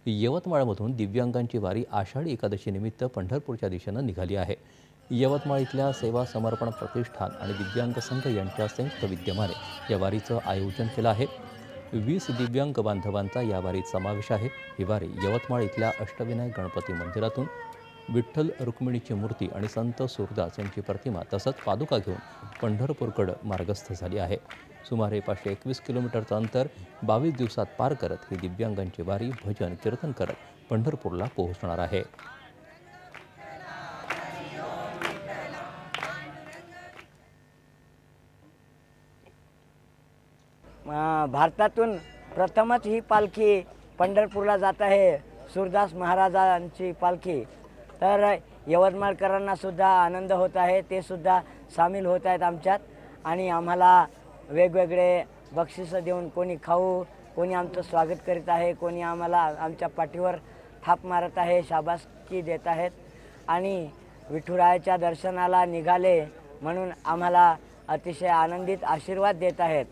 यवतमाळमधून दिव्यांगांची वारी आषाढी एकादशी निमित्त पंढरपूरच्या दिशेनं निघाली आहे। यवतमाळ इथल्या सेवा समर्पण प्रतिष्ठान आणि दिव्यांग संघ यांच्या संयुक्त विद्यमाने या वारीचं आयोजन केलं आहे। 20 दिव्यांग बांधवांचा या वारीत समावेश आहे। ही वारी यवतमाळ इथल्या अष्टविनायक गणपती मंदिरातून विठ्ठल रुक्मिणीची मूर्ती आणि संत सूरदास यांची प्रतिमा तसंच पादुका घेऊन पंढरपूरकडे मार्गस्थ झाली आहे। सुमारे 521 किलोमीटरचं अंतर 22 दिवसात पार करत ही दिव्यांगांची वारी भजन कीर्तन करत पंढरपूरला पोहोचणार आहे। भारतातून प्रथमच ही पालखी पंढरपूरला जात आहे, सूरदास महाराजांची पालखी। तर यवतमाळकरांना सुद्धा आनंद होत आहे, ते सुद्धा सामील होत आहेत आमच्यात आणि आम्हाला वेगवेगळे बक्षिसं देऊन कोणी खाऊ, कोणी आमचं स्वागत करीत आहे, कोणी आम्हाला आमच्या पाठीवर थाप मारत आहे, शाबासकी देत आहेत आणि विठुरायाच्या दर्शनाला निघाले म्हणून आम्हाला अतिशय आनंदित आशीर्वाद देत आहेत।